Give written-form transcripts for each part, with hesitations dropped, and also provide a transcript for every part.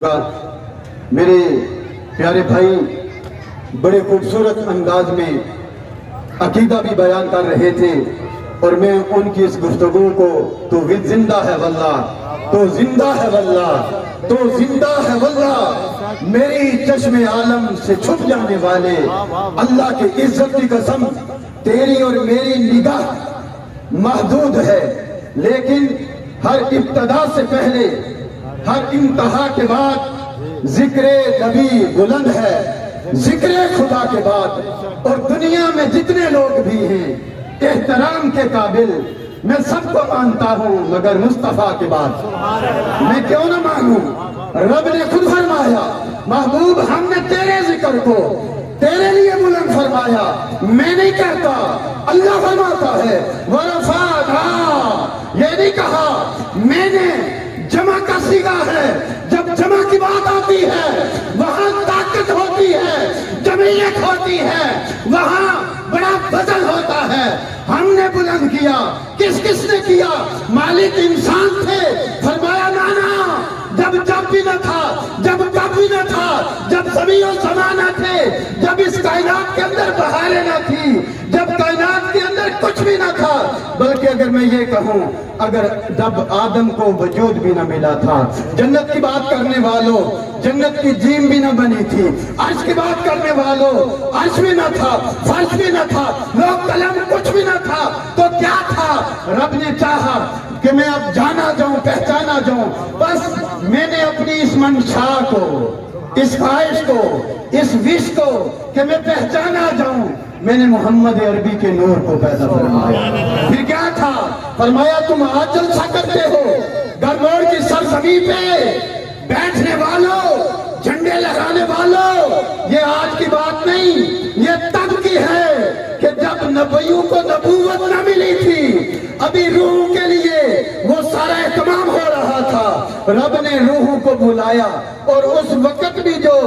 میرے پیارے بھائی بڑے خوبصورت انداز میں عقیدہ بھی بیان کر رہے تھے اور میں ان کی اس گفتگو کو تو زندہ ہے واللہ، تو زندہ ہے واللہ، تو زندہ ہے واللہ، میری چشم عالم سے چھپ جانے والے اللہ کی عزت کی قسم، تیری اور میری نگاہ محدود ہے، لیکن ہر ابتدا سے پہلے ہر انتہا کے بعد ذکر نبی بلند ہے، ذکر خدا کے بعد۔ اور دنیا میں جتنے لوگ بھی ہیں احترام کے قابل، میں سب کو مانتا ہوں مگر مصطفیٰ کے بعد میں کیوں نہ مانوں؟ رب نے خود فرمایا محبوب ہم نے تیرے ذکر کو تیرے لیے بلند فرمایا، میں نہیں کہتا، اللہ فرماتا ہے وَرَفَعْنَا، یہ نہیں کہا میں نے، جمع کا صیغہ ہے، جب جمع کی بات آتی ہے وہاں طاقت ہوتی ہے، جمعیت ہوتی ہے، وہاں بڑا فضل ہوتا ہے۔ ہم نے بلند کیا، کس کس نے کیا؟ مالک انسان تھے، فرمایا نانا جب بھی نہ تھا، جب کب بھی نہ تھا، جب زمین و زمانہ تھے، جب اس کائنات کے اندر بہاریں نہ تھی، جب کائنات کے اندر کچھ بھی نہ تھا، بلکہ اگر میں یہ کہوں اگر جب آدم کو وجود بھی نہ ملا تھا، جنت کی بات کرنے والوں جنت کی جیم بھی نہ بنی تھی، عرش کی بات کرنے والوں عرش بھی نہ تھا، فرش بھی نہ تھا، لوگ قلم کچھ بھی نہ تھا، تو کیا تھا؟ رب نے چاہا کہ میں اب جانا جاؤں، پہچانا جاؤں، بس میں نے اپنی اس منشا کو، اس خواہش کو، اس وش کو کہ میں پہچانا جاؤں، میں نے محمد عربی کے نور کو پیدا فرمایا۔ پھر کیا تھا؟ فرمایا تم آج جلسہ کرتے ہو گرموڑ کی سرزمین پہ، بیٹھنے والوں، جھنڈے لگانے والوں، یہ آج کی بات نہیں، یہ تب کی ہے کہ جب نبیوں کو نبوت نہ ملی تھی، ابھی روح کے لیے وہ سارا اہتمام ہو رہا تھا، رب نے روحوں کو بلایا اور اس وقت بھی جو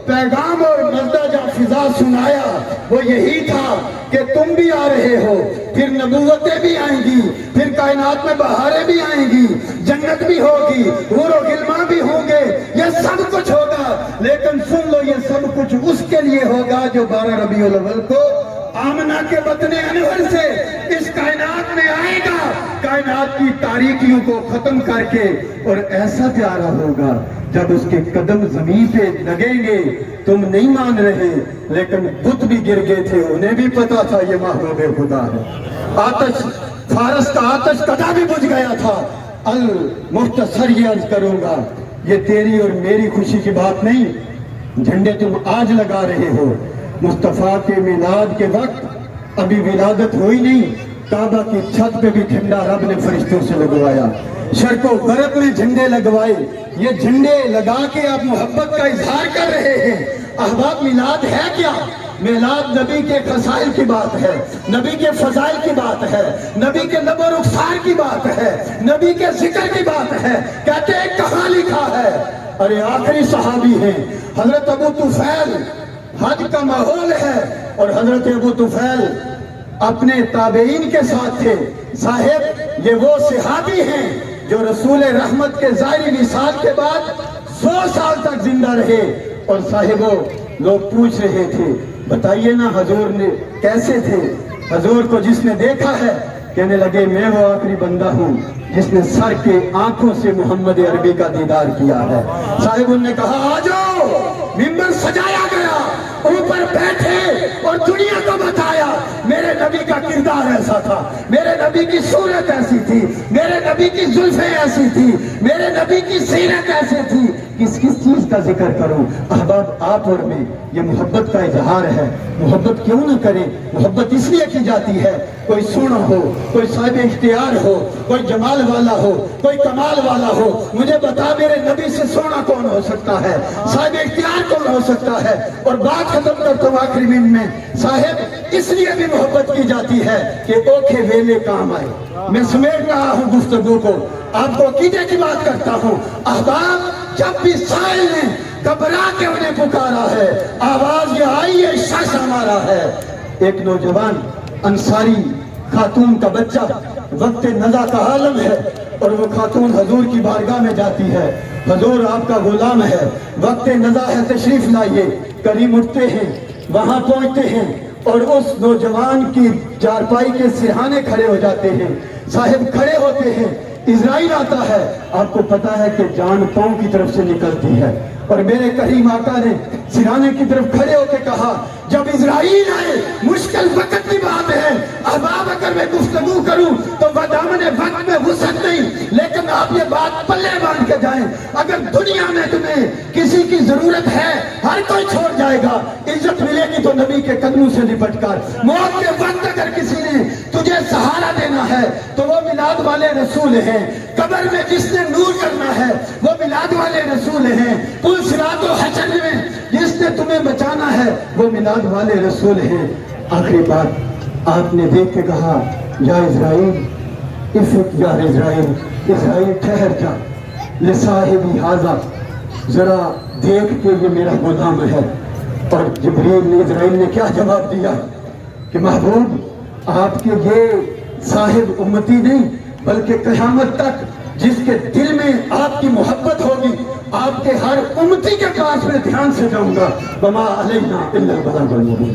پیغام اور مزدجہ فضا سنایا وہ یہی تھا کہ تم بھی آ رہے ہو، پھر نبوتیں بھی آئیں گی، پھر کائنات میں بہاریں بھی آئیں گی، جنت بھی ہوگی، حور و غلمان بھی ہوں گے، یہ سب کچھ ہوگا، لیکن سن لو یہ سب کچھ اس کے لیے ہوگا جو 12 ربیع الاول کو آمنہ کے وطن انور سے اس کائنات میں آئے گا، کائنات کی تاریکیوں کو ختم کر کے، اور ایسا پیارا ہوگا جب اس کے قدم زمین پہ لگیں گے۔ تم نہیں مان رہے لیکن بت بھی گر گئے تھے، انہیں بھی پتا تھا یہ محبوب خدا ہے۔ آتش فارس کا آتش قدا بھی بجھ گیا تھا۔ المختصر یہ عرض کروں گا، یہ تیری اور میری خوشی کی بات نہیں، جھنڈے تم آج لگا رہے ہو، مصطفیٰ کے میلاد کے وقت ابھی ولادت ہوئی نہیں، کعبہ کی چھت پہ بھی جھنڈا رب نے فرشتوں سے لگوایا، شرق و غرب میں جھنڈے لگوائے، یہ جھنڈے لگا کے آپ محبت کا اظہار کر رہے ہیں۔ احباب میلاد ہے کیا؟ میلاد نبی کے خصائل کی بات ہے، نبی کے فضائل کی بات ہے، نبی کے لب و رخسار کی بات ہے، نبی کے ذکر کی بات ہے۔ کہتے ہیں کہاں لکھا ہے؟ ارے آخری صحابی ہیں حضرت ابو طفیل، حج کا ماحول ہے اور حضرت ابو طفیل اپنے تابعین کے ساتھ تھے۔ صاحب یہ وہ صحابی ہیں جو رسول رحمت کے ظاہری وصال کے بعد 100 سال تک زندہ رہے، اور صاحبوں لوگ پوچھ رہے تھے بتائیے نا حضور نے کیسے تھے؟ حضور کو جس نے دیکھا ہے کہنے لگے میں وہ آخری بندہ ہوں جس نے سر کے آنکھوں سے محمد عربی کا دیدار کیا ہے۔ صاحب انہوں نے کہا آ جاؤ، ممبر سجایا گیا، اوپر بیٹھے اور دنیا کو بتایا میرے نبی کا کردار ایسا تھا، میرے نبی کی صورت ایسی تھی، میرے نبی کی زلفیں ایسی تھی، میرے نبی کی سیرت ایسی تھی۔ کس چیز کا ذکر کروں؟ احباب آپ اور میں یہ محبت کا اظہار ہے، محبت کیوں نہ کریں؟ محبت اس لیے کی جاتی ہے کوئی سونا ہو، کوئی صاحب اختیار ہو، کوئی جمال والا ہو، کوئی کمال والا ہو، مجھے بتا میرے نبی سے سونا کون ہو سکتا ہے، صاحب اختیار کون ہو سکتا ہے؟ اور بات ختم کرتا ہوں آخری منٹ میں، صاحب اس لیے بھی محبت کی جاتی ہے کہ اوکھے ویلے کام آئے۔ میں سمیٹ رہا ہوں گفتگو کو، آپ کو عقیدے کی بات کرتا ہوں۔ احباب جب بھی سائل نے گھبرا کے انہیں پکارا ہے، آواز یہ آئی ہے شش ہمارا ہے۔ ایک نوجوان انصاری خاتون کا بچہ وقت نزا کا عالم ہے اور وہ خاتون حضور کی بارگاہ میں جاتی ہے، حضور آپ کا غلام ہے، وقت نزا ہے تشریف لائیے۔ کریم اٹھتے ہیں، وہاں پہنچتے ہیں اور اس نوجوان کی چارپائی کے سرہانے کھڑے ہو جاتے ہیں، صاحب کھڑے ہوتے ہیں، اسرائیل آتا ہے، آپ کو پتا ہے کہ جان پاؤں کی طرف سے نکلتی ہے، اور میرے کریم آقا نے سرانے کی طرف کھڑے ہو کے کہا جب اسرائیل آئے مشکل وقت کی بات ہے، احباب اگر میں گفتگو کروں تو بدامن وقت میں وسعت نہیں، لیکن آپ یہ بات پلے باندھ کے جائیں، اگر دنیا میں تمہیں کسی کی ضرورت ہے ہر کوئی چھوڑ جائے گا، عزت ملے گی تو نبی کے قدموں سے لپٹ کر۔ موت کے وقت اگر کسی نے تجھے سہارا دینا ہے تو وہ میلاد والے رسول ہیں، قبر میں جس نے نور کرنا ہے وہ میلاد والے رسول ہیں، پل صراط و حشر میں جس نے تمہیں بچانا ہے وہ میلاد والے رسول ہیں۔ آخری بات آپ نے دیکھ کے کہا یا اسرائیل افق یا اسرائیل ٹھہر جا، لصاحبی ھذا، ذرا دیکھ کے یہ میرا غلام ہے۔ اور جبریل نے اسرائیل نے کیا جواب دیا کہ محبوب آپ کے یہ صاحب امتی نہیں بلکہ قیامت تک جس کے دل میں آپ کی محبت ہوگی آپ کے ہر امتی کے پاس میں دھیان سے جاؤں گا۔ وما علینا الا البلاغ المبین۔